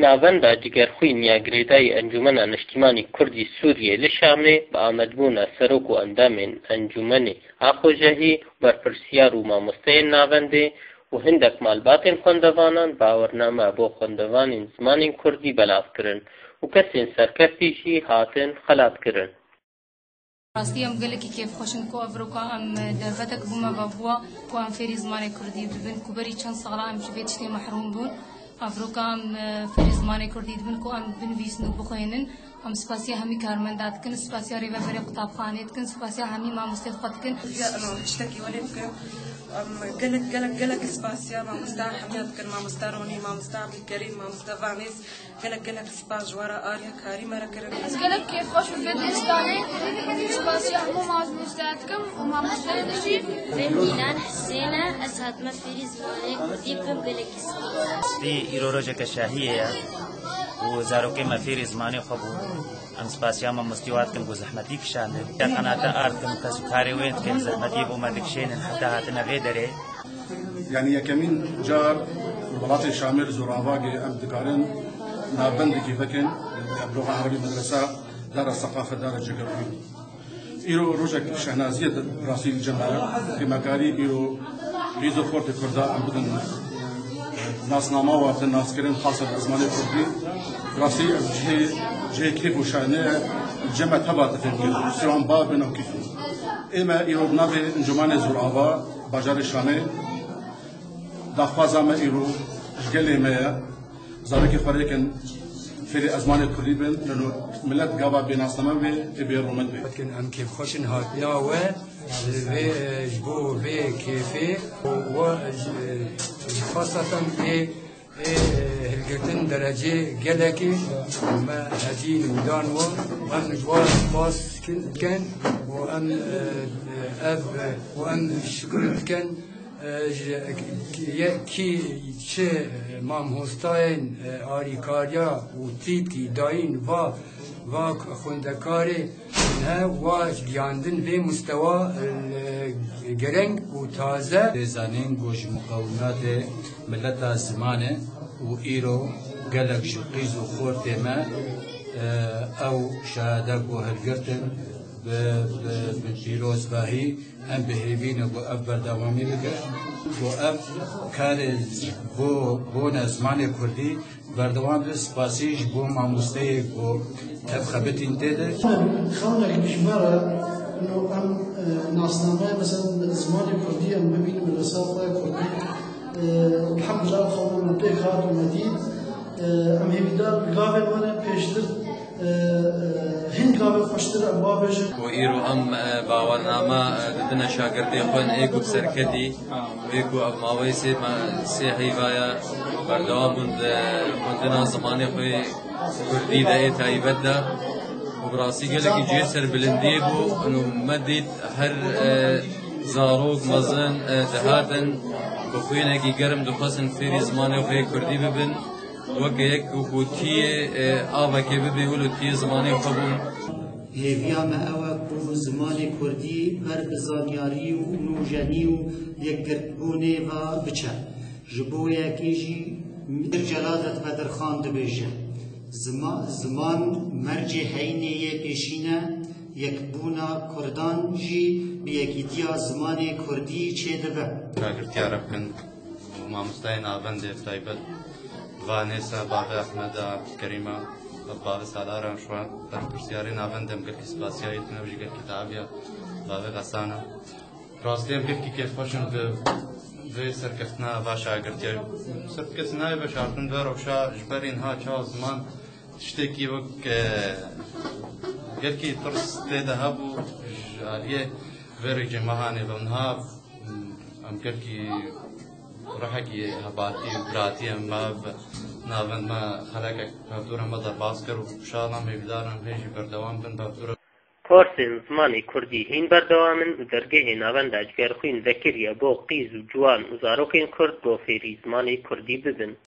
ناوەندە جگەرخووی نیاگرێدای ئەنجومەنە نیشتیمانی کوردی سووریە لە شامێ بە ئامەدبوونە سەرۆک و ئەندامێن ئەنجومەنێ ئاخۆژەهی بەرپرسیار و مامۆستەیە ناوەندێ و هەندێک مالباتên خوێندەوانان باوەڕنامە بۆ خوێندەوانین زمانین کوردی بەلاوکردن و کەسێن سەرکەفتیشی هاتن خەلاتکردن. راستی ام گلکی کیف خوشن کو افروکا ام دفتک بوما بابوا کو ام فری زمان کردی ببین کو بری چند ساله ام شبیت شتی محروم بون افروکا ام فری زمان کردی ببین کو ام بنویسن و بخوینن ام سپاسیا همی کارمندات کن سپاسیا ریو بری قطابخانه کن سپاسیا همی ما مستفاد کن اشتكي ولا يمكن قلق سباسيا ما مستار حميات كن ما مستاروني ما مستار الكريم ما مستفانيس قلق سباس جوارا آريا كاري مرا كرن قلق كيف خوش في البيت الإسلامي سباسيا مو ما مستعدكم وما مستعدشي فنيلان حسينة أسهد ما في زماني كرديبكم قلق دي إيروروجة كشاهية وزاروكي ما في زماني خبو ام سپاسیا ما مستوات کن زحمتی کشانه قناتا آرد کن کسو کاری وید کن زحمتی بو ما دکشین حتی هاتنا غیدره يعني يكمين جار البلاط الشامل زوراواجي ام دكارن نابند كيفكن بلغة عربية مدرسة دار الثقافة دار الجغرافيا إيرو روجك شهنازية راسي الجماعة في مكاري إيرو بيزو فورت كردا ام بدن ناس ناما وقت ناس كرين خاصة الأزمان الكردي راسي جه كيف وشانه الجمع تبعت تفكير سيران باب بينهم كيف إما إيرو بنابه انجمان زوراوا باجار الشامل داخوازا ما إيرو جقلي ما زارك فريقن في أزمان الكردي بين لأنه ملت جابا بين أصلا بين رومن بين لكن أم كيف خوشن هاتنا و في جبو في كيفي و خاصة في هلقتن درجة جلكي ما هدين ودان وأن جوار باس كان وأن أب وأن شكر كان كي چه مام هستاين آریکاریا و تیتی داین و خوندکاری نه و گیاندن به مستوى گرنگ و تازه زانين گوش مقاومات ملت زمانه و ایرو قلق شقیز و خورت ما او شهادك و هلگرتن بپیروز باهی ام بهیبین و اب بردوامی بکر و اب کار بو نزمان کردی بردوام بس باسیج بو ماموسته و اب خبتین تیده خانك بجبارة انه ام ناصنامه مثلا زمان كردي ام ببين بالرسالة كردي الحمد لله خلنا من بيك هات ومديد ام هيدار قابل وانا بيشتر هند قابل خوشتر ابوابش و ایرو ام باورنامه دنا شاگردی خوان ایکو سرکدی ایکو اب ماویسی ما سیحی وایا بردوام بندنا زمانی خوی کردی ده تایبت ده و براسی گلکی جیسر بلندی بو انو مدید هر زاروگ مزن دهاتن بخوینه کی گرم دو خسن فیری زمانی خوی کردی ببن وقت یک وقتی آوا که ببیولو تی زمانی قبول هیویا ما آوا کو زمانی کردی بر بزانیاری و نوجانی و یک گربونه و بچه جبویا کیجی در جلادت بدر خان دبیجه زمان مرجع حینه پیشینه یک بونا کردان جی به یکی دیا زمانی کردی چه دبه شاگردی عرب کن و مامستای نابند تایبت وانيسا بابا أحمد كريمة بابا سالارة شوان برپرسیاری ناوندم گل سپاسیایی تنوجی گل کتابیا بابا غسانة راستیم گل کی کیف خوشن به سرکفتنا واشا گرتی سرکفتنا بشارتن در وشا جبرین ها چه زمان تشتکی وک گل کی ترس تده هبو جاریه وری جماهانی بنها ام گل کی روحكي هباتي وبراتي ما ناوند ما خلقك بابدورا ما ضرباس كر وشانا ميبدارن هيجي بردوام بن بابدورا کورسên zimanê Kurdî hîn berdewam in û dergehê navenda Cigêrxwîn vekiriye bo qîz û ciwan û zarokên Kurd bo fêrî zimanê Kurdî bibin.